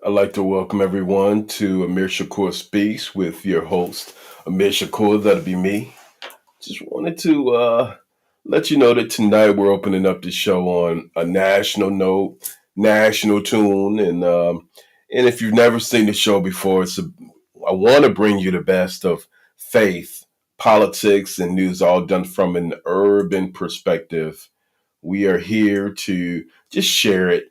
I'd like to welcome everyone to Amir Shakur Speaks with your host, Amir Shakur. That'll be me. Just wanted to let you know that tonight we're opening up the show on a national note, national tune, and if you've never seen the show before, I want to bring you the best of faith, politics, and news, all done from an urban perspective. We are here to just share it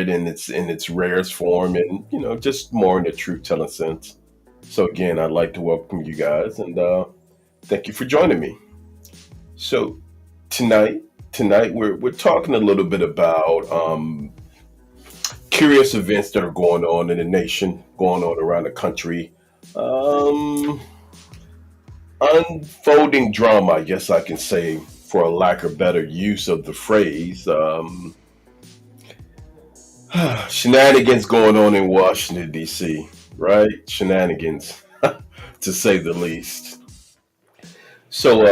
in its rarest form, and just more in the truth telling sense. So again, I'd like to welcome you guys, and thank you for joining me. So tonight, tonight we're talking a little bit about curious events that are going on in the nation, going on around the country. Um, Unfolding drama, I guess I can say, for a lack of better use of the phrase. Shenanigans going on in Washington, D.C., right? Shenanigans, to say the least. So,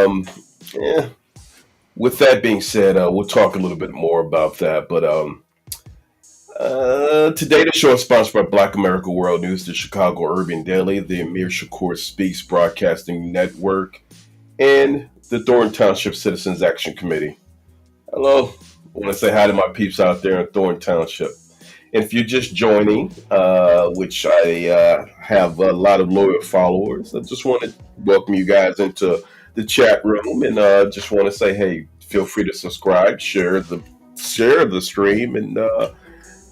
yeah, with that being said, we'll talk a little bit more about that. But today, the show is sponsored by Black America World News, the Chicago Urban Daily, the Amir Shakur Speaks Broadcasting Network, and the Thornton Township Citizens Action Committee. Hello. I want to say hi to my peeps out there in Thornton Township. And if you're just joining, which I have a lot of loyal followers, I just want to welcome you guys into the chat room, and just want to say, hey, feel free to subscribe, share the stream, and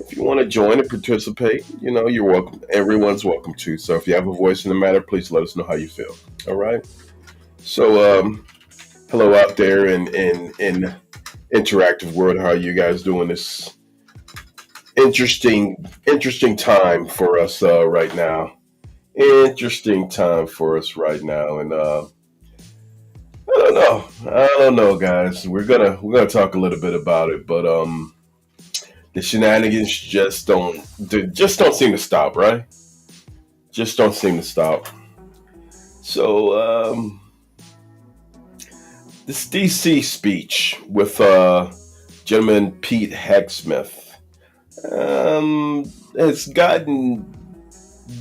if you want to join and participate, you're welcome. Everyone's welcome to. So if you have a voice in the matter, please let us know how you feel. All right. So hello out there in interactive world. How are you guys doing this? Interesting time for us right now. Interesting time for us right now, and I don't know, guys. We're gonna talk a little bit about it, but the shenanigans just don't seem to stop, right? Just don't seem to stop. So this DC speech with gentleman Pete Hegseth has gotten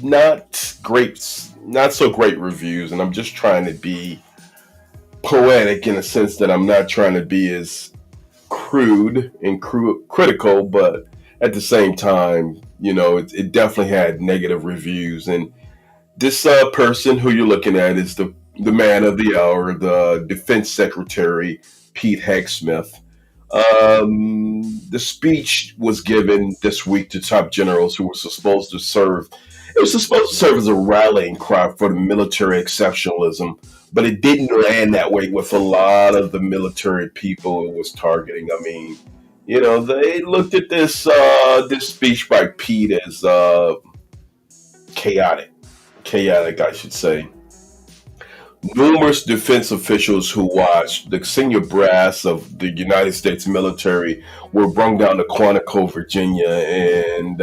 not so great reviews, and I'm just trying to be poetic in a sense that I'm not trying to be as crude and critical, but at the same time, it definitely had negative reviews. And this person who you're looking at is the man of the hour, the Defense Secretary Pete Hegseth. The speech was given this week to top generals who were supposed to serve. It was supposed to serve as a rallying cry for the military exceptionalism, but it didn't land that way with a lot of the military people it was targeting. I mean, they looked at this speech by Pete as chaotic, I should say. Numerous defense officials who watched the senior brass of the United States military were brung down to Quantico, Virginia, and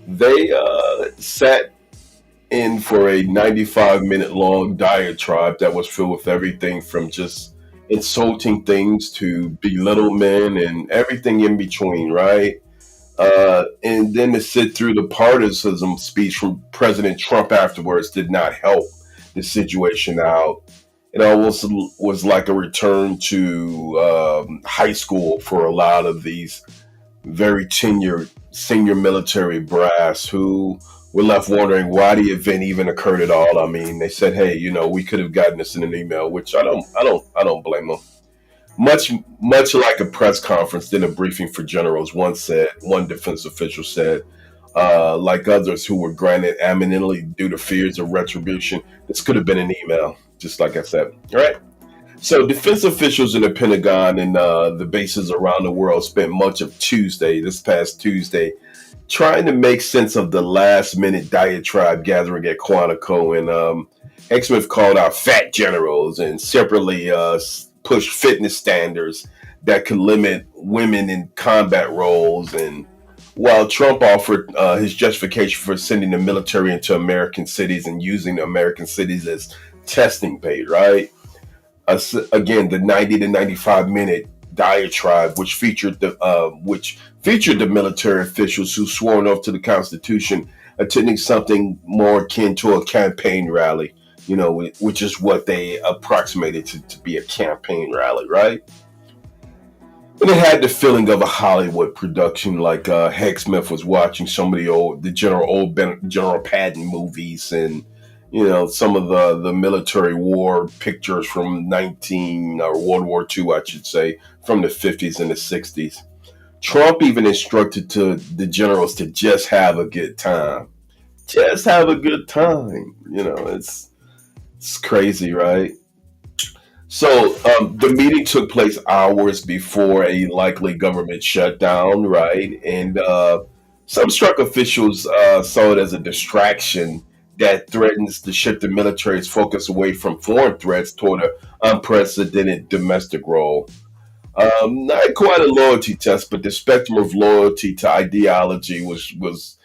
they sat in for a 95-minute long diatribe that was filled with everything from just insulting things to belittlement and everything in between, right? And then to sit through the partisan speech from President Trump afterwards did not help the situation out. It almost was like a return to high school for a lot of these very tenured senior military brass who were left wondering why the event even occurred at all. I mean, they said, "Hey, we could have gotten this in an email," which I don't blame them. Much like a press conference, then a briefing for generals. One defense official said, like others who were granted anonymity due to fears of retribution, this could have been an email, just like I said. All right. So defense officials in the Pentagon and the bases around the world spent much of this past Tuesday, trying to make sense of the last minute diatribe gathering at Quantico. And Hegseth called out fat generals and separately pushed fitness standards that could limit women in combat roles. And while Trump offered his justification for sending the military into American cities and using the American cities as testing bait, right? Again, the 90 to 95 minute diatribe, which featured the military officials who swore an oath to the Constitution, attending something more akin to a campaign rally. Which is what they approximated to be a campaign rally, right? And it had the feeling of a Hollywood production, like Hegseth was watching some of the General Patton movies, and some of the military war pictures from World War II, I should say, from the 50s and the 60s. Trump even instructed the generals to just have a good time. Just have a good time. It's crazy, right? So the meeting took place hours before a likely government shutdown, right? And some struck officials saw it as a distraction that threatens to shift the military's focus away from foreign threats toward an unprecedented domestic role. Not quite a loyalty test, but the spectrum of loyalty to ideology was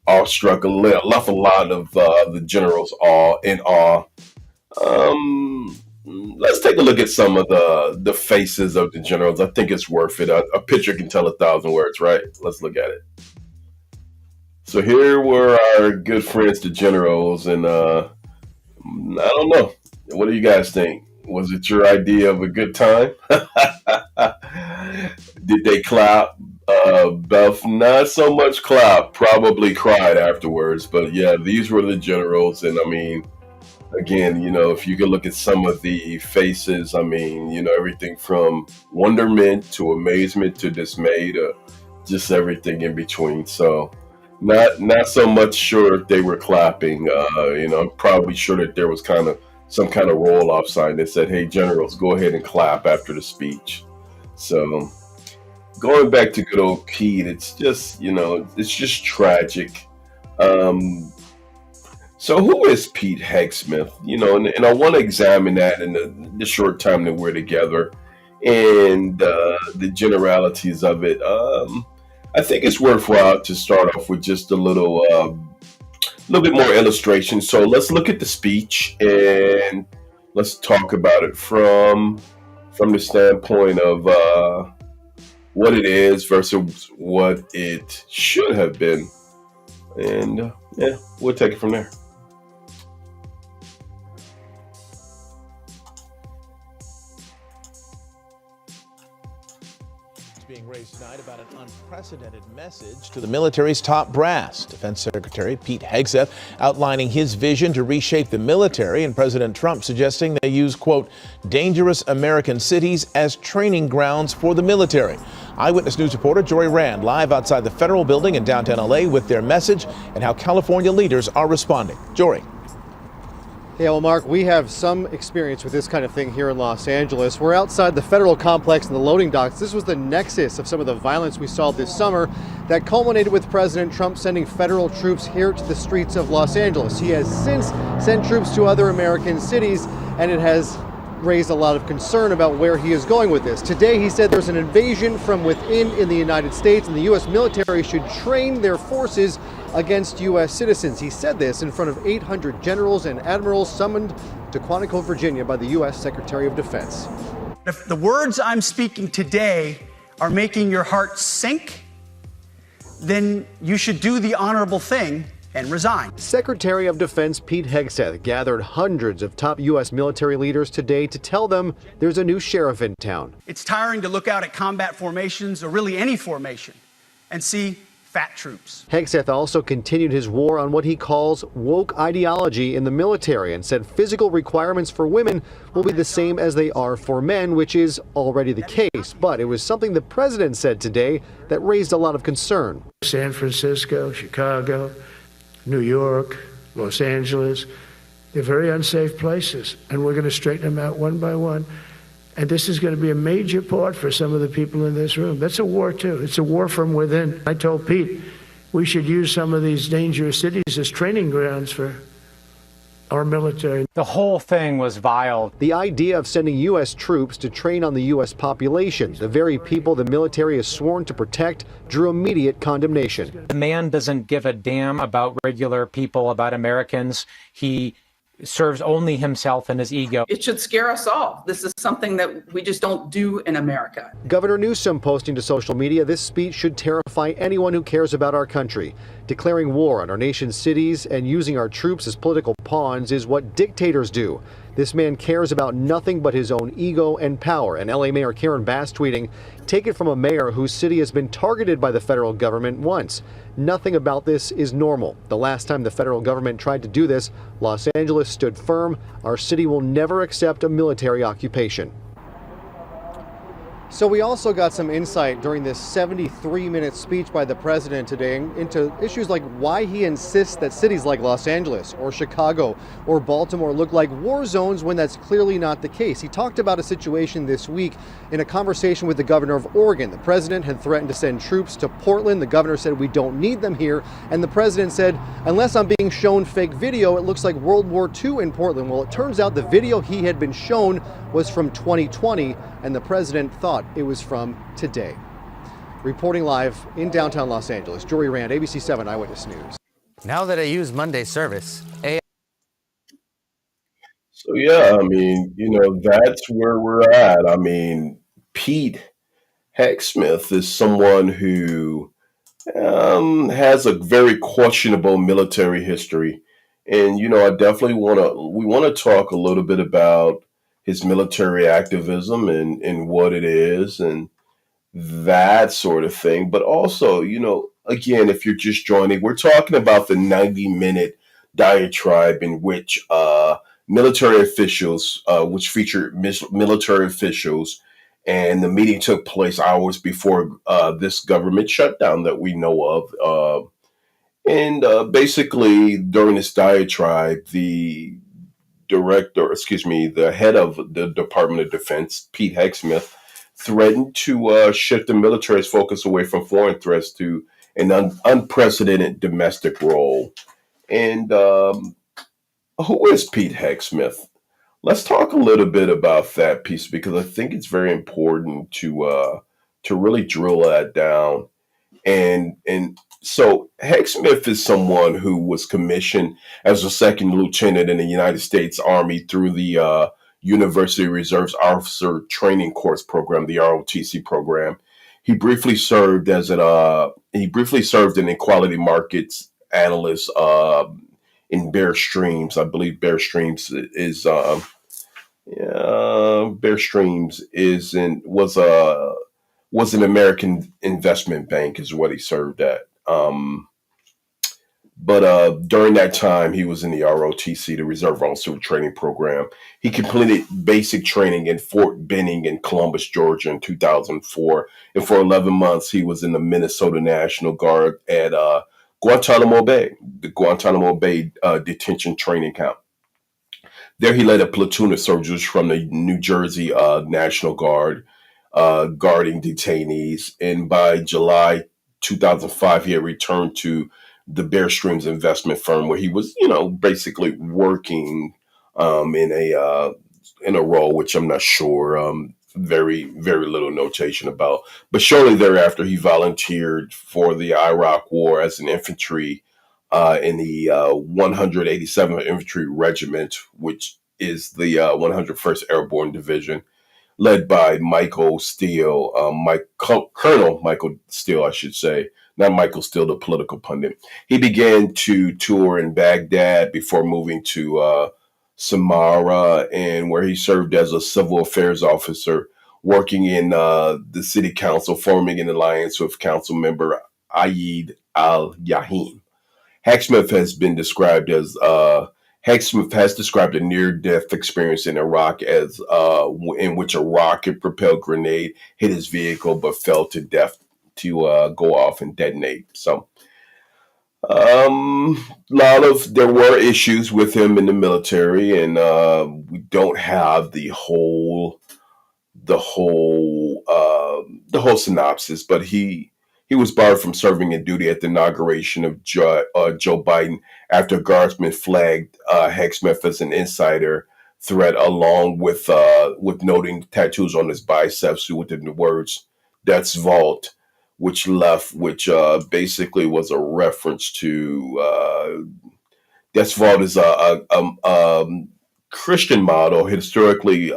awestruck. Left a lot of the generals in awe. Let's take a look at some of the faces of the generals. I think it's worth it. A picture can tell 1,000 words, right? Let's look at it. So here were our good friends, the generals, and I don't know. What do you guys think? Was it your idea of a good time? Did they clap? Beth, not so much clap. Probably cried afterwards. But yeah, these were the generals, and I mean, again, if you could look at some of the faces, I mean, everything from wonderment to amazement to dismay to just everything in between. So not so much sure if they were clapping. I'm probably sure that there was some kind of roll-off sign that said, "Hey, generals, go ahead and clap after the speech." So going back to good old Pete, it's just, it's just tragic. So who is Pete Hegseth? And I want to examine that in the short time that we're together and the generalities of it. I think it's worthwhile to start off with just a little bit more illustration. So let's look at the speech and let's talk about it from the standpoint of what it is versus what it should have been. And yeah, we'll take it from there. Being raised tonight about an unprecedented message to the military's top brass. Defense Secretary Pete Hegseth outlining his vision to reshape the military, and President Trump suggesting they use, quote, dangerous American cities as training grounds for the military. Eyewitness News reporter Jory Rand live outside the Federal Building in downtown LA with their message and how California leaders are responding. Jory. Yeah, well, Mark, we have some experience with this kind of thing here in Los Angeles. We're outside the federal complex and the loading docks. This was the nexus of some of the violence we saw this summer that culminated with President Trump sending federal troops here to the streets of Los Angeles. He has since sent troops to other American cities, and it has raised a lot of concern about where he is going with this. Today, he said there's an invasion from within in the United States, and the U.S. military should train their forces against U.S. citizens. He said this in front of 800 generals and admirals summoned to Quantico, Virginia by the U.S. Secretary of Defense. If the words I'm speaking today are making your heart sink, then you should do the honorable thing and resign. Secretary of Defense Pete Hegseth gathered hundreds of top U.S. military leaders today to tell them there's a new sheriff in town. It's tiring to look out at combat formations, or really any formation, and see fat troops. Hegseth also continued his war on what he calls woke ideology in the military and said physical requirements for women will be the same as they are for men, which is already the case. But it was something the president said today that raised a lot of concern. San Francisco, Chicago, New York, Los Angeles, they're very unsafe places, and we're going to straighten them out one by one. And this is going to be a major part for some of the people in this room. That's a war, too. It's a war from within. I told Pete we should use some of these dangerous cities as training grounds for our military. The whole thing was vile. The idea of sending U.S. troops to train on the U.S. population, the very people the military is sworn to protect, drew immediate condemnation. The man doesn't give a damn about regular people, about Americans. He serves only himself and his ego. It should scare us all. This is something that we just don't do in America. Governor Newsom posting to social media, this speech should terrify anyone who cares about our country. Declaring war on our nation's cities and using our troops as political pawns is what dictators do. This man cares about nothing but his own ego and power. And LA Mayor Karen Bass tweeting, take it from a mayor whose city has been targeted by the federal government once. Nothing about this is normal. The last time the federal government tried to do this, Los Angeles stood firm. Our city will never accept a military occupation. So we also got some insight during this 73-minute speech by the president today into issues like why he insists that cities like Los Angeles or Chicago or Baltimore look like war zones when that's clearly not the case. He talked about a situation this week in a conversation with the governor of Oregon. The president had threatened to send troops to Portland. The governor said, we don't need them here. And the president said, unless I'm being shown fake video, it looks like World War II in Portland. Well, it turns out the video he had been shown was from 2020, and the president thought it was from today. Reporting live in downtown Los Angeles, Jory Rand, ABC 7 Eyewitness News. Now that I use Monday service, So yeah, I mean, that's where we're at. I mean, Pete Hegseth is someone who has a very questionable military history, and I definitely we want to talk a little bit about his military activism and what it is and that sort of thing. But also, again, if you're just joining, we're talking about the 90-minute diatribe in which military officials, which featured military officials, and the meeting took place hours before this government shutdown that we know of. And basically, during this diatribe, the head of the Department of Defense, Pete Hegseth, threatened to shift the military's focus away from foreign threats to an unprecedented domestic role. And who is Pete Hegseth? Let's talk a little bit about that piece because I think it's very important to really drill that down. And so Hegseth is someone who was commissioned as a second lieutenant in the United States Army through the University Reserves Officer Training Course program, the ROTC program. He briefly served as an equality markets analyst in Bear Streams. I believe Bear Streams was an American investment bank is what he served at. But during that time, he was in the ROTC, the Reserve Officer Training Program. He completed basic training in Fort Benning in Columbus, Georgia in 2004. And for 11 months, he was in the Minnesota National Guard at Guantanamo Bay, the Guantanamo Bay detention training camp. There he led a platoon of soldiers from the New Jersey National Guard, guarding detainees. And by July 2005, he had returned to the Bear Streams investment firm where he was, basically working in a role which I'm not sure, very, very little notation about. But shortly thereafter, he volunteered for the Iraq War as an infantry in the 187th Infantry Regiment, which is the 101st Airborne Division, led by Michael Steele, Colonel Michael Steele, I should say, not Michael Steele, the political pundit. He began to tour in Baghdad before moving to Samarra, and where he served as a civil affairs officer, working in the city council, forming an alliance with council member Ayed al-Yahim. Hegseth has described a near-death experience in Iraq as in which a rocket-propelled grenade hit his vehicle but fell to death to go off and detonate. So, there were issues with him in the military, and we don't have the whole synopsis, but he was barred from serving in duty at the inauguration of Joe Biden after guardsmen flagged Hegseth as an insider threat, along with noting tattoos on his biceps with the words "That's Vault," which basically was a reference to That's vault is a Christian model historically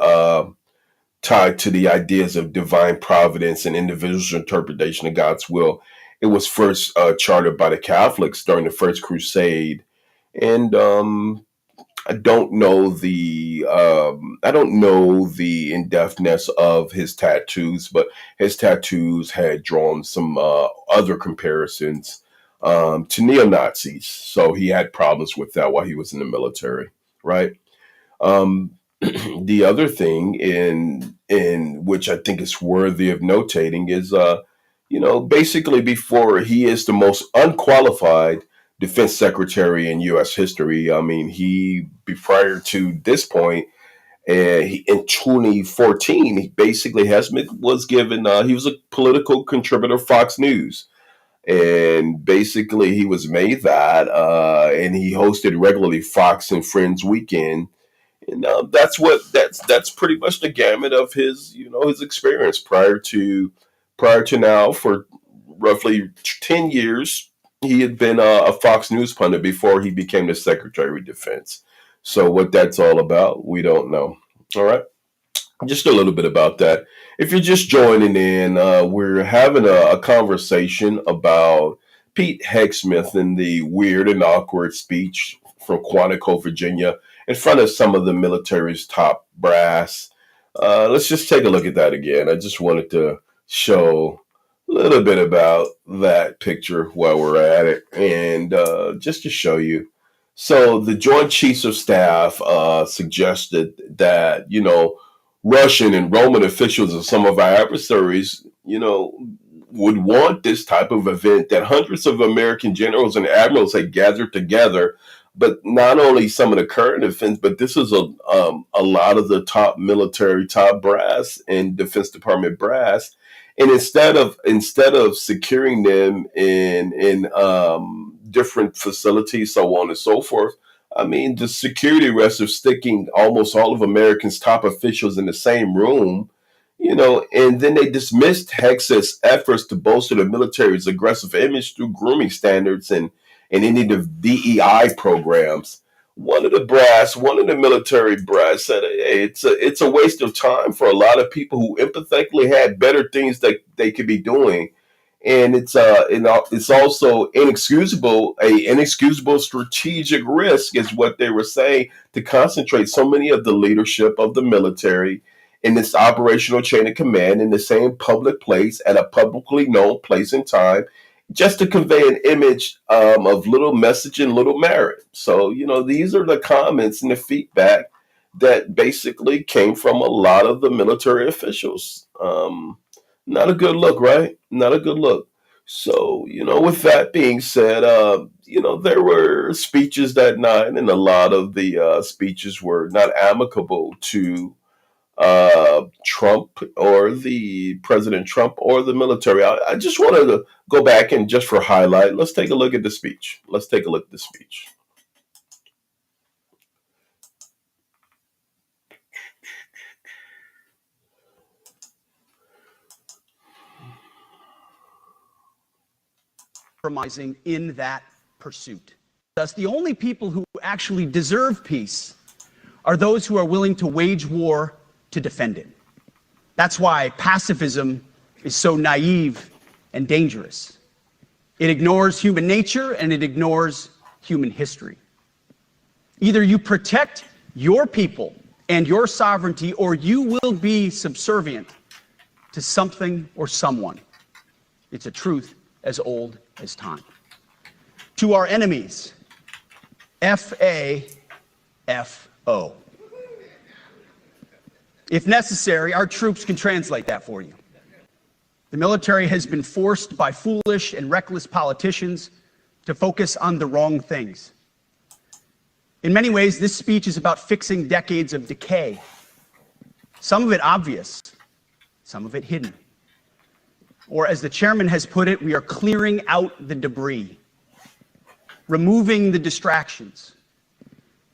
tied to the ideas of divine providence and individual's interpretation of God's will. It was first chartered by the Catholics during the First Crusade, and I don't know the in depthness of his tattoos, but his tattoos had drawn some other comparisons to neo Nazis. So he had problems with that while he was in the military, right? Um, the other thing in which I think is worthy of notating is basically before he is the most unqualified defense secretary in U.S. history. I mean, prior to this point, in 2014, he basically was given. He was a political contributor of Fox News, and basically he was made that, and he hosted regularly Fox and Friends Weekend, and that's pretty much the gamut of his experience prior to now. For roughly 10 years, he had been a Fox News pundit before he became the Secretary of Defense. So what that's all about, we don't know. All right, just a little bit about that. If you're just joining in, we're having a conversation about Pete Hegseth and the weird and awkward speech from Quantico, Virginia, in front of some of the military's top brass. Let's just take a look at that again. I just wanted to show a little bit about that picture while we're at it, and just to show you. So the Joint Chiefs of Staff suggested that, Russian and Roman officials and some of our adversaries, would want this type of event, that hundreds of American generals and admirals had gathered together. But not only some of the current events, but this is a lot of the top military, top brass and Defense Department brass. And instead of securing them in different facilities, so on and so forth, I mean, the security risk of sticking almost all of Americans' top officials in the same room, and then they dismissed Hegseth's efforts to bolster the military's aggressive image through grooming standards and any of the DEI programs. One of the military brass said, "Hey, it's a waste of time for a lot of people who empathetically had better things that they could be doing, and it's also inexcusable strategic risk," is what they were saying, to concentrate so many of the leadership of the military in this operational chain of command in the same public place at a publicly known place and time, just to convey an image of little message and little merit. So, these are the comments and the feedback that basically came from a lot of the military officials. Not a good look, right? Not a good look. So, with that being said, there were speeches that night, and a lot of the speeches were not amicable to Trump or the President Trump or the military. I just wanted to go back and just for highlight, let's take a look at the speech. Let's take a look at the speech. Compromising in that pursuit. Thus, the only people who actually deserve peace are those who are willing to wage war to defend it. That's why pacifism is so naive and dangerous. It ignores human nature and it ignores human history. Either you protect your people and your sovereignty, or you will be subservient to something or someone. It's a truth as old as time. To our enemies, F-A-F-O. If necessary, our troops can translate that for you. The military has been forced by foolish and reckless politicians to focus on the wrong things. In many ways, this speech is about fixing decades of decay. Some of it obvious, some of it hidden. Or as the chairman has put it, we are clearing out the debris, removing the distractions,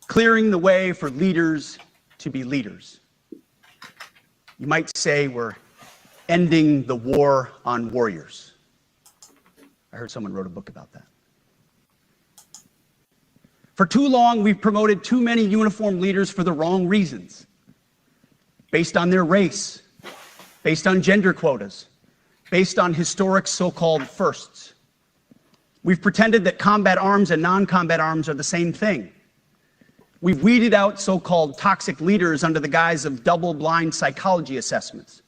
clearing the way for leaders to be leaders. You might say we're ending the war on warriors. I heard someone wrote a book about that. For too long, we've promoted too many uniformed leaders for the wrong reasons, based on their race, based on gender quotas, based on historic so-called firsts. We've pretended that combat arms and non-combat arms are the same thing. We've weeded out so-called toxic leaders under the guise of double-blind psychology assessments,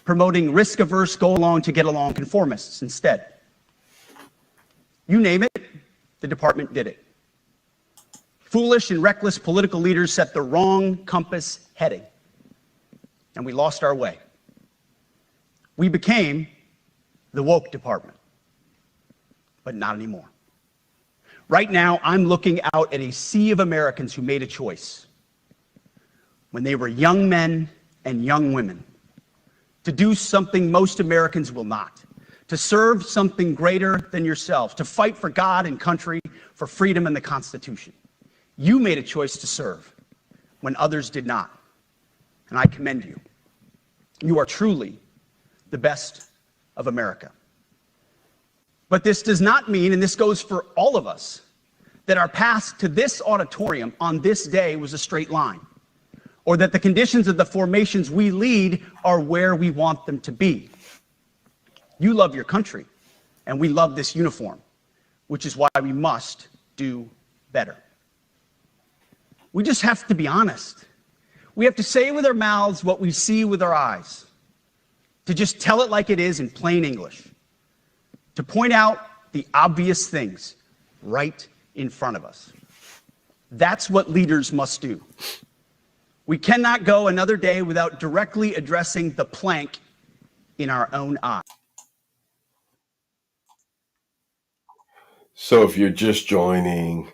promoting risk-averse, go-along-to-get-along conformists instead. You name it, the department did it. Foolish and reckless political leaders set the wrong compass heading, and we lost our way. We became the woke department, but not anymore. Right now, I'm looking out at a sea of Americans who made a choice when they were young men and young women to do something most Americans will not, to serve something greater than yourselves, to fight for God and country, for freedom and the Constitution. You made a choice to serve when others did not, and I commend you. You are truly the best of America. But this does not mean, and this goes for all of us, that our path to this auditorium on this day was a straight line, or that the conditions of the formations we lead are where we want them to be. You love your country, and we love this uniform, which is why we must do better. We just have to be honest. We have to say with our mouths what we see with our eyes, to just tell it like it is in plain English, to point out the obvious things right in front of us. That's what leaders must do. We cannot go another day without directly addressing the plank in our own eye. So if you're just joining,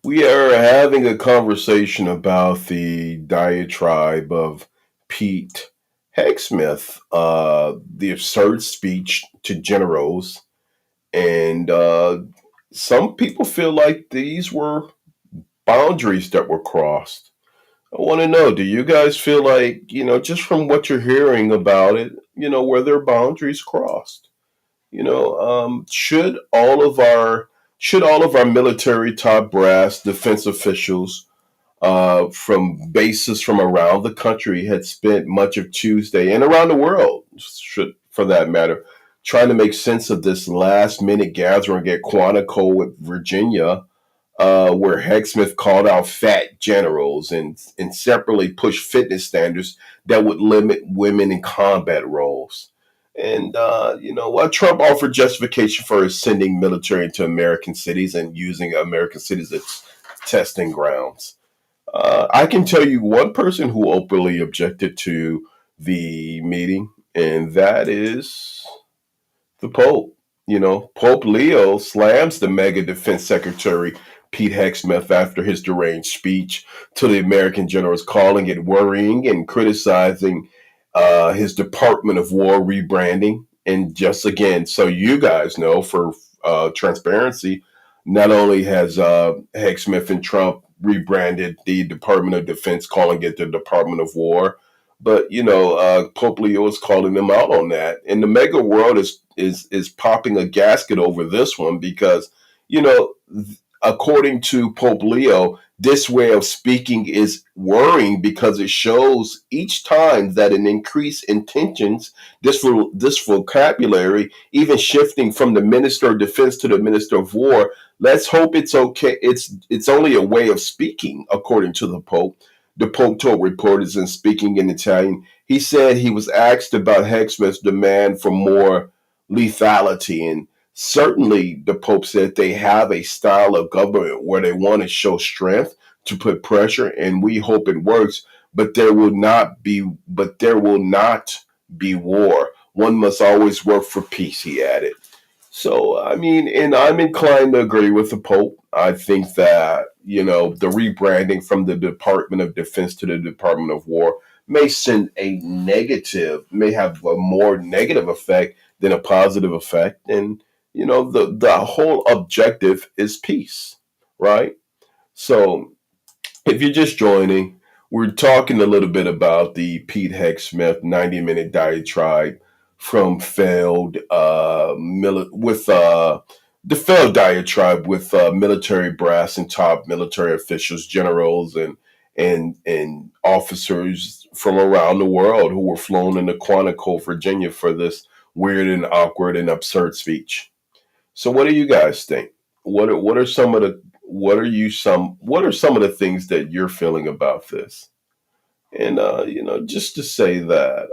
we are having a conversation about the diatribe of Pete Hegseth, the absurd speech to generals. And some people feel like these were boundaries that were crossed. I want to know, do you guys feel like, just from what you're hearing about it, were there boundaries crossed? Should all of our military top brass defense officials from bases from around the country had spent much of Tuesday and around the world, for that matter, trying to make sense of this last minute gathering at Quantico, Virginia, where Hegseth called out fat generals and separately pushed fitness standards that would limit women in combat roles. And, while Trump offered justification for sending military into American cities and using American cities as testing grounds, I can tell you one person who openly objected to the meeting, and that is the Pope. Pope Leo slams the mega defense secretary Pete Hegseth after his deranged speech to the American generals, calling it worrying and criticizing his Department of War rebranding. And just again, so you guys know, for transparency, not only has Hegseth and Trump rebranded the Department of Defense, calling it the Department of War, but Pope Leo is calling them out on that, and the mega world is popping a gasket over this one because according to Pope Leo, this way of speaking is worrying because it shows each time that an increase in tensions, this vocabulary, even shifting from the Minister of Defense to the Minister of War. Let's hope it's okay. It's only a way of speaking, according to the Pope. The Pope told reporters in speaking in Italian, he said he was asked about Hegseth's demand for more lethality. And certainly, the Pope said they have a style of government where they want to show strength to put pressure, and we hope it works. But there will not be war. One must always work for peace, he added. So, and I'm inclined to agree with the Pope. I think that, the rebranding from the Department of Defense to the Department of War may have a more negative effect than a positive effect. And, the whole objective is peace, right? So if you're just joining, we're talking a little bit about the Pete Hegseth 90-minute diatribe from failed the failed diatribe with military brass and top military officials, generals, and officers from around the world who were flown into Quantico, Virginia, for this weird and awkward and absurd speech. So, what do you guys think? What are some of the what are some of the things that you're feeling about this? And just to say that,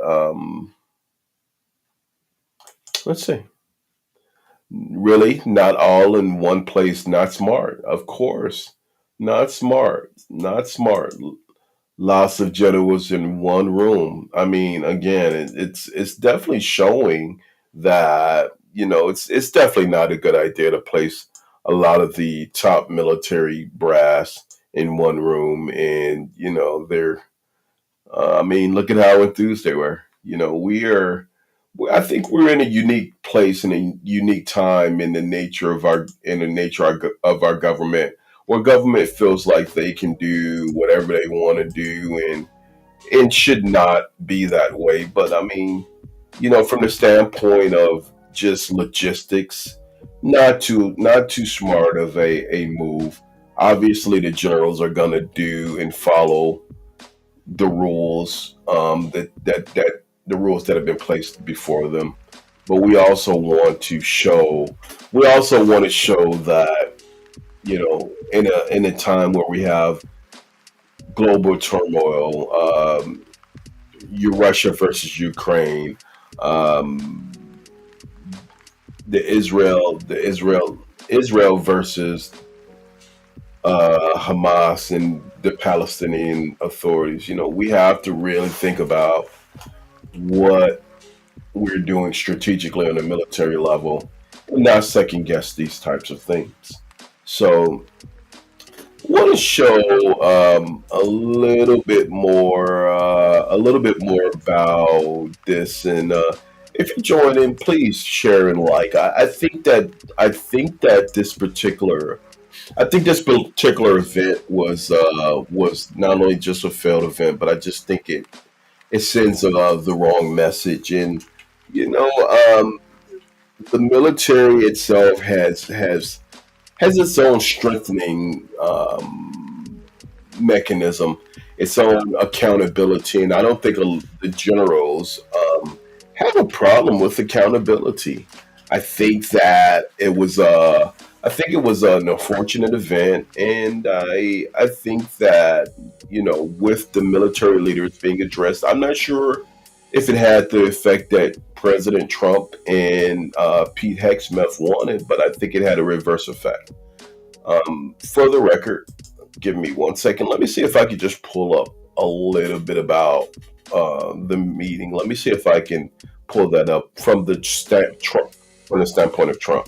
let's see. Really, not all in one place. Not smart, of course. Not smart. Not smart. Lots of generals in one room. I mean, again, it's definitely showing that it's definitely not a good idea to place a lot of the top military brass in one room, and they're. I mean, look at how enthused they were. I think we're in a unique place and a unique time in the nature of of our government, where government feels like they can do whatever they want to do, and should not be that way. But I mean, from the standpoint of just logistics, not too smart of a move. Obviously, the generals are gonna do and follow the rules that the rules that have been placed before them. But we also want to show that in a time where we have global turmoil, Russia versus Ukraine, Israel versus Hamas and the Palestinian authorities. We have to really think about what we're doing strategically on a military level, and not second guess these types of things. So, want to show a little bit more about this, and if you join in, please share and like. I think that this particular event was not only just a failed event, but I just think it sends the wrong message. And the military itself has its own strengthening mechanism, its own accountability, and I don't think the generals have a problem with accountability. I think that it was an unfortunate event, and I think that with the military leaders being addressed, I'm not sure if it had the effect that President Trump and Pete Hegseth wanted, but I think it had a reverse effect. For the record, give me 1 second. Let me see if I could just pull up a little bit about the meeting. Let me see if I can pull that up from the standpoint of Trump.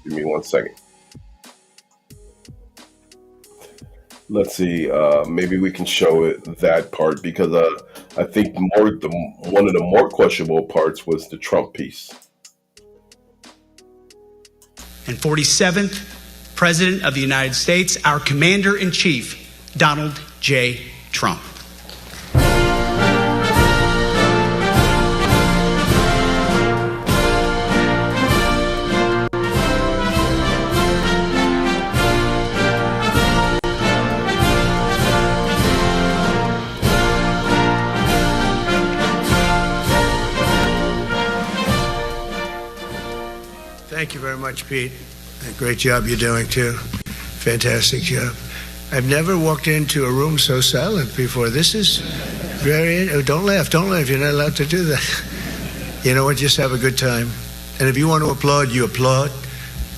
Give me 1 second. Let's see. Maybe we can show it that part, because I think one of the more questionable parts was the Trump piece. And 47th President of the United States, our Commander-in-Chief, Donald J. Trump. Thank you very much, Pete. Great job you're doing, too. Fantastic job. I've never walked into a room so silent before. This is very... Don't laugh. You're not allowed to do that. You know what? Just have a good time. And if you want to applaud, you applaud.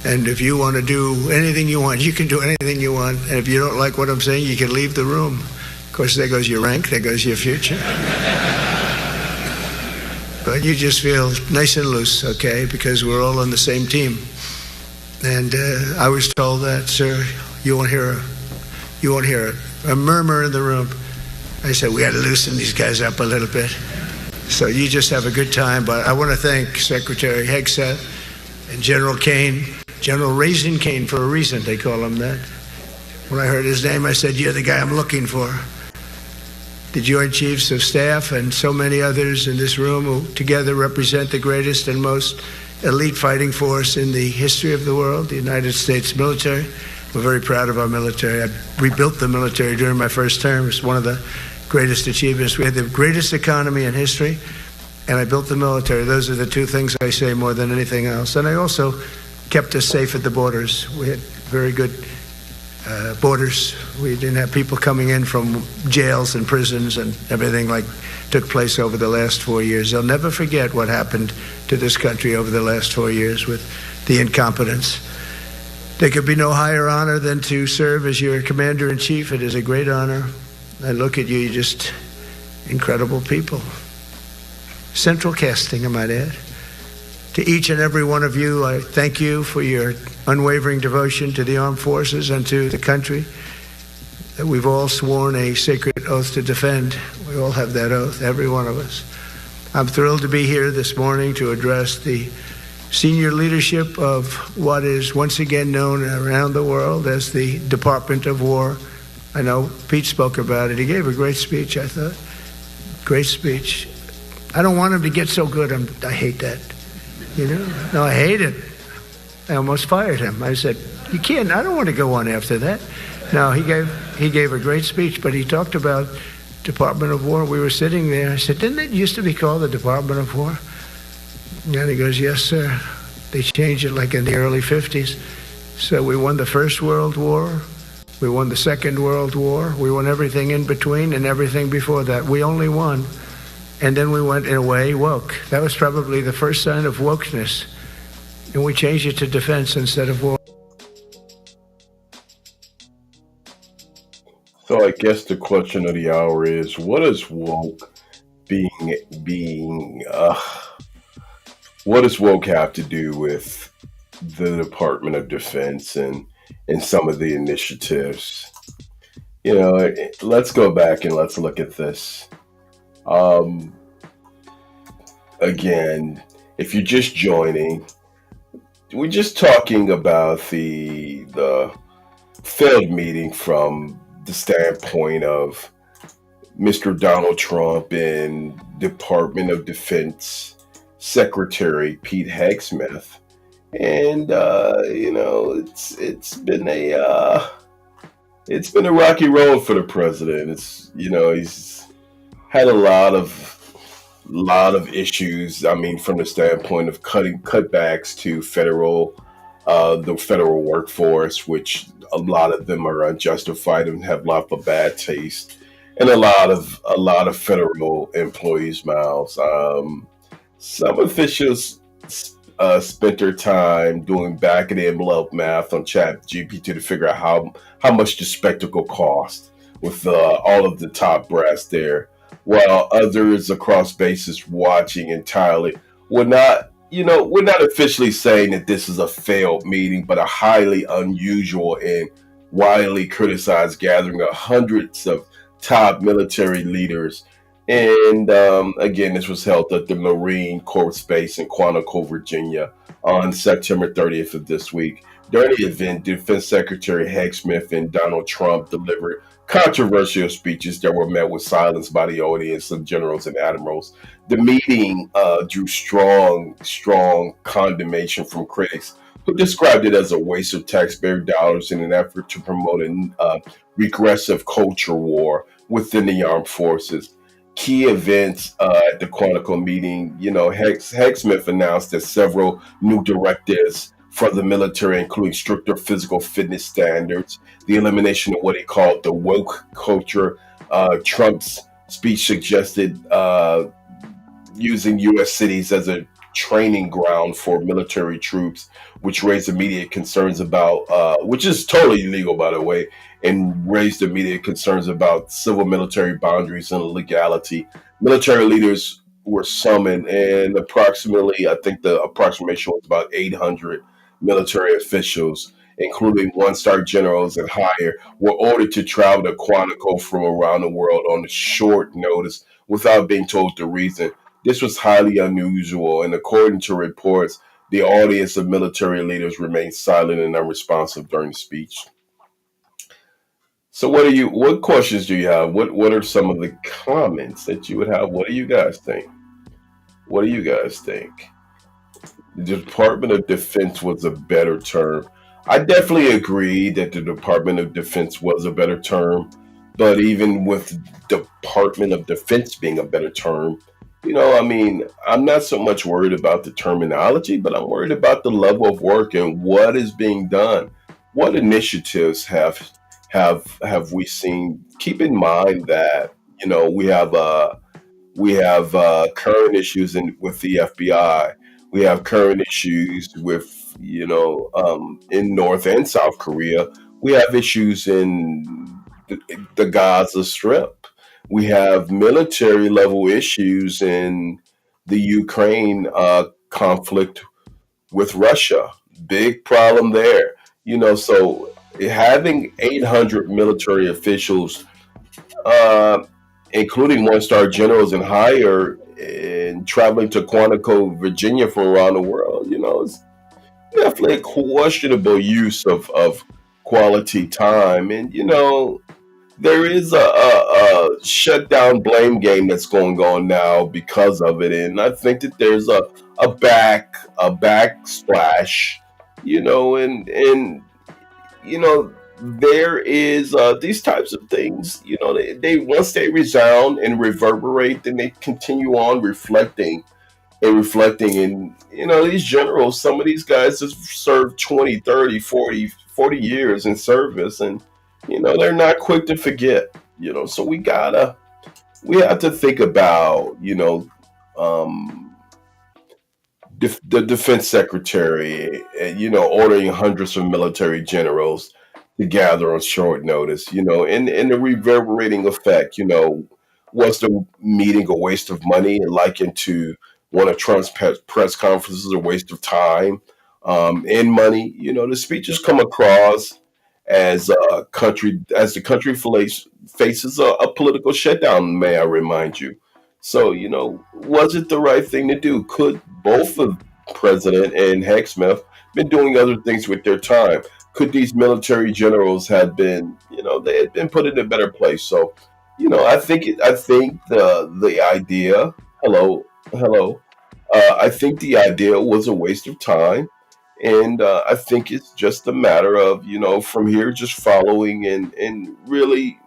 And if you want to do anything you want, you can do anything you want. And if you don't like what I'm saying, you can leave the room. Of course, there goes your rank. There goes your future. But you just feel nice and loose, okay? Because we're all on the same team. And I was told that, sir, you won't hear a murmur in the room. I said, we got to loosen these guys up a little bit. So you just have a good time. But I want to thank Secretary Hegseth and General Kane, General Raisin Kane for a reason, they call him that. When I heard his name, I said, you're the guy I'm looking for. The Joint Chiefs of Staff and so many others in this room who together represent the greatest and most elite fighting force in the history of the world, the United States military. We're very proud of our military. I rebuilt the military during my first term. It's one of the greatest achievements. We had the greatest economy in history, and I built the military. Those are the two things I say more than anything else. And I also kept us safe at the borders. We had very good borders. We didn't have people coming in from jails and prisons and everything like took place over the last 4 years. They'll never forget what happened to this country over the last 4 years with the incompetence. There could be no higher honor than to serve as your commander-in-chief. It is a great honor. I look at you, you're just incredible people. Central casting, I might add. To each and every one of you, I thank you for your unwavering devotion to the armed forces and to the country that we've all sworn a sacred oath to defend. We all have that oath, every one of us. I'm thrilled to be here this morning to address the senior leadership of what is once again known around the world as the Department of War. I know Pete spoke about it. He gave a great speech, I thought. Great speech. I don't want him to get so good. I hate that. You know? No, I hate it. I almost fired him. I said, you can't, I don't want to go on after that. No, he gave a great speech, but he talked about Department of War. We were sitting there. I said, didn't it used to be called the Department of War? And he goes, yes, sir. They changed it like in the early 50s. So we won the First World War. We won the Second World War. We won everything in between and everything before that. We only won. And then we went, in a way, woke. That was probably the first sign of wokeness. And we changed it to defense instead of war. So I guess the question of the hour is, what is woke what does woke have to do with the Department of Defense and some of the initiatives? You know, let's go back and let's look at this. Again, if you're just joining, we're just talking about the failed meeting from the standpoint of Mr. Donald Trump and Department of Defense Secretary Pete Hegseth. And you know, it's been a rocky road for the president. It's, you know, he's had a lot of issues. I mean, from the standpoint of cutbacks to the federal workforce, which a lot of them are unjustified and have left a bad taste in a lot of federal employees' mouths. Some officials spent their time doing back of the envelope math on ChatGPT to figure out how much the spectacle cost with all of the top brass there, while others across bases watching entirely. We're not officially saying that this is a failed meeting, but a highly unusual and widely criticized gathering of hundreds of top military leaders. And again, this was held at the Marine Corps Base in Quantico, Virginia on September 30th of this week. During the event, Defense Secretary Hegseth and Donald Trump delivered controversial speeches that were met with silence by the audience of generals and admirals. The meeting drew strong condemnation from critics who described it as a waste of taxpayer dollars in an effort to promote a regressive culture war within the armed forces. Key events at the Quantico meeting, you know, Hegseth announced that several new directives for the military, including stricter physical fitness standards, the elimination of what he called the woke culture. Trump's speech suggested using U.S. cities as a training ground for military troops, which raised immediate concerns about, which is totally illegal, by the way, and raised immediate concerns about civil military boundaries and legality. Military leaders were summoned, and approximately, I think the approximation was about 800 military officials, including one-star generals and higher, were ordered to travel to Quantico from around the world on short notice without being told the reason. This was highly unusual, and according to reports, the audience of military leaders remained silent and unresponsive during the speech. So what questions do you have? What are some of the comments that you would have? What do you guys think? What do you guys think? The Department of Defense was a better term. I definitely agree that the Department of Defense was a better term, but even with Department of Defense being a better term, I mean, I'm not so much worried about the terminology, but I'm worried about the level of work and what is being done. What initiatives have we seen? Keep in mind that we have current issues with the FBI. We have current issues with in North and South Korea. We have issues in the Gaza Strip. We have military level issues in the Ukraine conflict with Russia. Big problem there. So having 800 military officials, uh, including one-star generals and higher, and traveling to Quantico, Virginia from around the world, it's definitely a questionable use of quality time. And, there is a shutdown blame game that's going on now because of it. And I think that there's a backsplash, and there is these types of things, they once they resound and reverberate, then they continue on reflecting. And these generals, some of these guys have served 20, 30, 40 years in service, and they're not quick to forget. So we have to think about um the defense secretary, ordering hundreds of military generals to gather on short notice, and the reverberating effect. Was the meeting a waste of money, likened to one of Trump's press conferences a waste of time and money? The speeches come across as the country faces a political shutdown. May I remind you? So, was it the right thing to do? Could both of President and Hegseth been doing other things with their time? Could these military generals have been, they had been put in a better place? So, I think the idea, hello, I think the idea was a waste of time, and I think it's just a matter of, from here, just following and really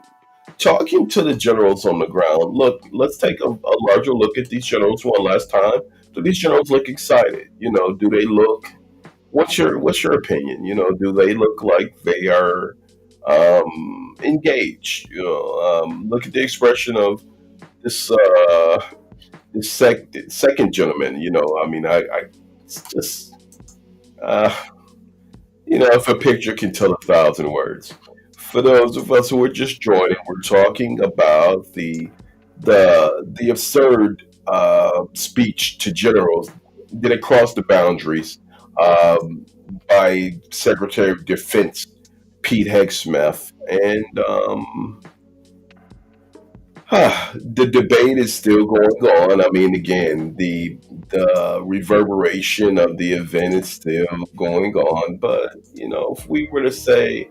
talking to the generals on the ground. Look, let's take a larger look at these generals one last time. Do these generals look excited? Do they look? What's your opinion? Do they look like they are engaged? Look at the expression of this second gentleman. I mean, it's just uh, if a picture can tell 1,000 words. For those of us who are just joining, we're talking about the absurd speech to generals. Did it cross the boundaries um, by Secretary of Defense Pete Hegseth? And the debate is still going on. I mean, again, the reverberation of the event is still going on. But if we were to say,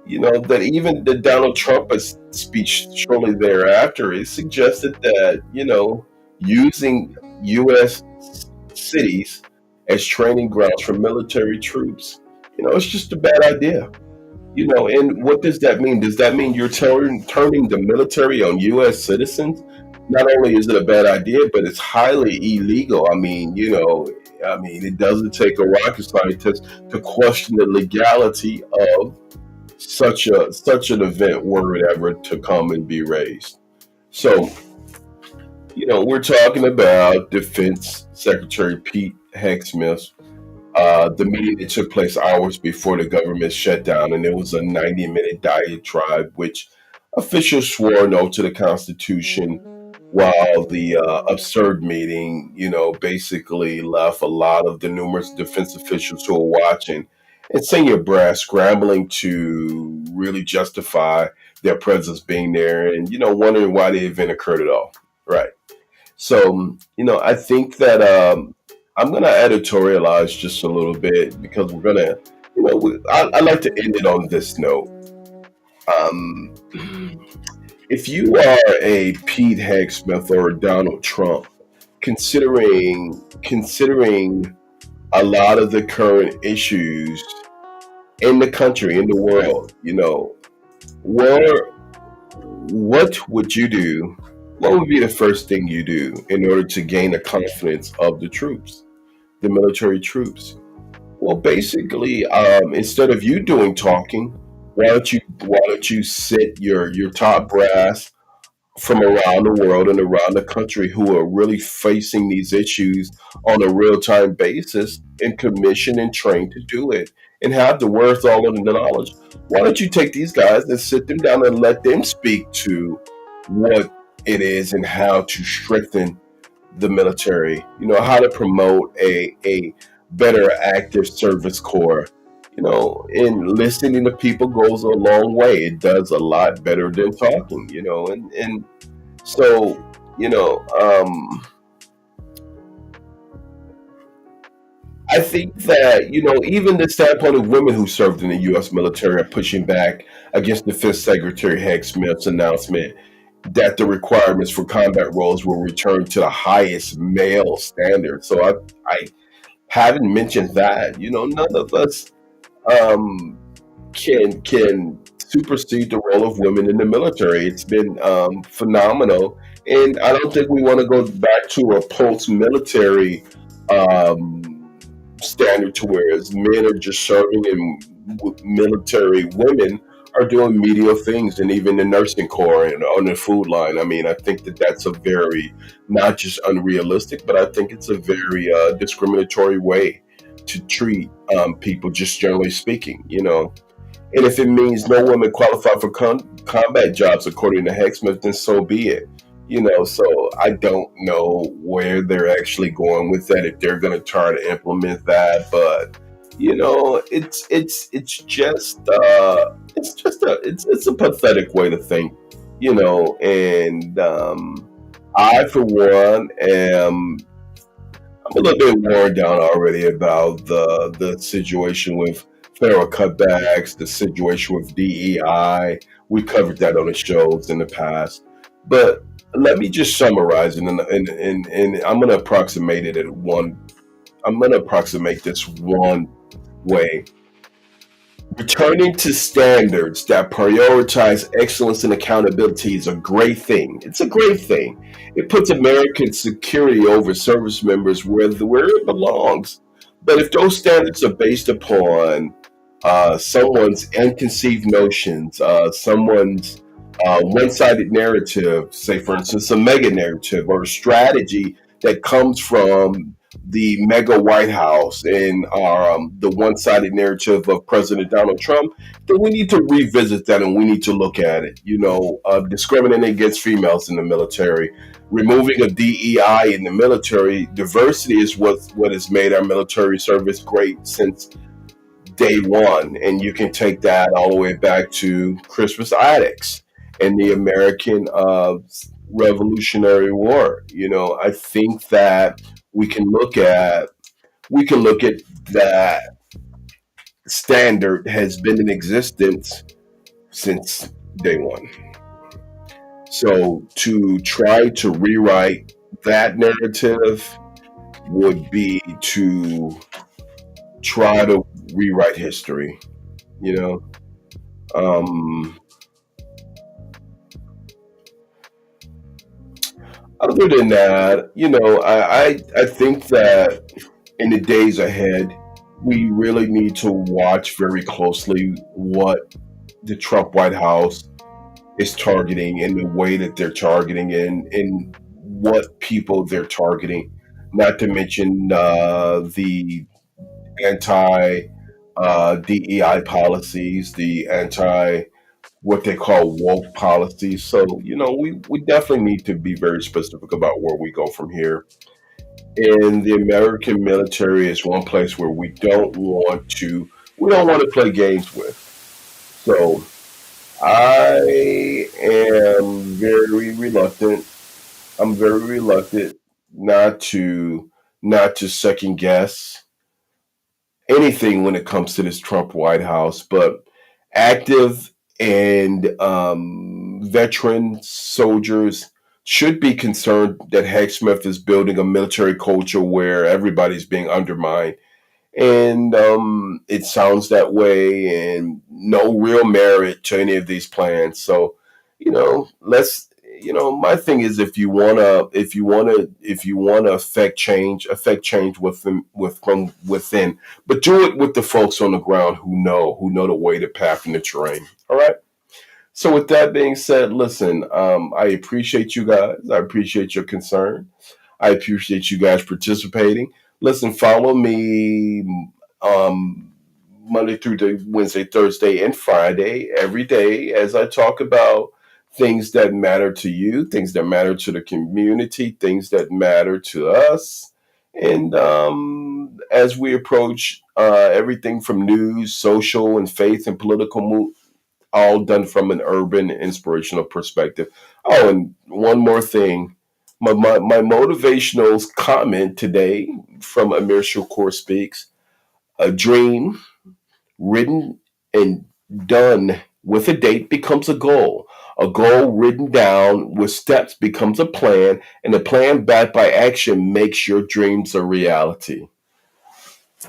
that even the Donald Trump speech shortly thereafter, it suggested that, using U.S. cities as training grounds for military troops, it's just a bad idea. And what does that mean? Does that mean you're turning the military on U.S. citizens? Not only is it a bad idea, but it's highly illegal. I mean, it doesn't take a rocket scientist to question the legality of such an event were it ever to come and be raised. So, we're talking about Defense Secretary Pete Hegseth. The meeting that took place hours before the government shutdown, and it was a 90-minute diatribe, which officials swore no to the Constitution, while the absurd meeting, basically left a lot of the numerous defense officials who were watching and senior brass scrambling to really justify their presence being there, and wondering why the event occurred at all. Right. So, I think that I'm going to editorialize just a little bit, because we're going to, I like to end it on this note. Um, if you are a Pete Hegseth or a Donald Trump, considering a lot of the current issues in the country, in the world. Where what would you do? What would be the first thing you do in order to gain the confidence of the troops, the military troops? Well, basically, instead of you doing talking, why don't you sit your top brass from around the world and around the country who are really facing these issues on a real time basis and commission and trained to do it and have the wherewithal and the knowledge. Why don't you take these guys and sit them down and let them speak to what it is and how to strengthen the military, how to promote a better active service corps. And listening to people goes a long way. It does a lot better than talking, and so, you know, I think that, even the standpoint of women who served in the U.S. military are pushing back against Defense Secretary Hegseth's announcement that the requirements for combat roles will return to the highest male standard. So I haven't mentioned that. None of us um, can supersede the role of women in the military. It's been phenomenal, and I don't think we want to go back to a post-military um, standard to where as men are just serving and military women are doing medial things, and even the nursing corps and on the food line. I mean, I think that that's a very not just unrealistic, but I think it's a very discriminatory way to treat people, just generally speaking. And if it means no women qualify for combat jobs, according to Hecksmith, then so be it. So I don't know where they're actually going with that, if they're going to try to implement that. But it's a pathetic way to think. And I, for one, I'm a little bit worn down already about the situation with federal cutbacks, the situation with DEI. We covered that on the shows in the past, but let me just summarize it, and I'm going to approximate it at one. I'm going to approximate this one way. Returning to standards that prioritize excellence and accountability is a great thing. It's a great thing. It puts American security over service members where it belongs. But if those standards are based upon someone's unconceived notions, someone's one-sided narrative, say for instance a mega narrative or a strategy that comes from the mega White House and the one-sided narrative of President Donald Trump, then we need to revisit that and we need to look at it. Discriminating against females in the military, removing a DEI in the military. Diversity is what has made our military service great since day one, and you can take that all the way back to Crispus Attucks and the American Revolutionary War. I think that we can look at that standard has been in existence since day one. So to try to rewrite that narrative would be to try to rewrite history. You know, um, Other than that, I think that in the days ahead, we really need to watch very closely what the Trump White House is targeting and the way that they're targeting and what people they're targeting. Not to mention the anti DEI policies, the anti what they call woke policies. So, we definitely need to be very specific about where we go from here. And the American military is one place where we don't want to play games with. So I am very reluctant. I'm very reluctant not to second guess anything when it comes to this Trump White House, but active and veteran soldiers should be concerned that Hegseth is building a military culture where everybody's being undermined And it sounds that way, and no real merit to any of these plans. So, let's. My thing is, if you wanna affect change from within, but do it with the folks on the ground who know the way, the path, and the terrain. All right. So with that being said, listen, I appreciate you guys. I appreciate your concern. I appreciate you guys participating. Listen, follow me um, Monday through to Wednesday, Thursday, and Friday every day as I talk about things that matter to you, things that matter to the community, things that matter to us. And as we approach everything from news, social, and faith and political all done from an urban inspirational perspective. Oh, and one more thing. My motivational comment today from Amir Shakur speaks: a dream written and done with a date becomes a goal. A goal written down with steps becomes a plan, and a plan backed by action makes your dreams a reality.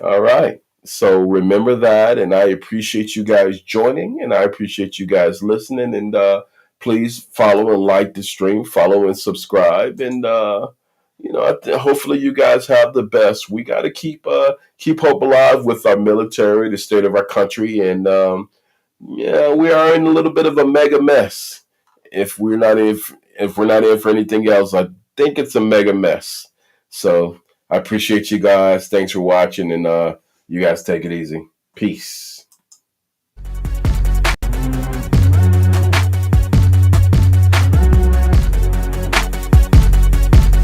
All right. So remember that, and I appreciate you guys joining, and I appreciate you guys listening. And please follow and like the stream, follow and subscribe, and hopefully you guys have the best. We got to keep hope alive with our military, the state of our country, and yeah, we are in a little bit of a mega mess. If we're not in for anything else, I think it's a mega mess. So I appreciate you guys. Thanks for watching, and you guys take it easy. Peace.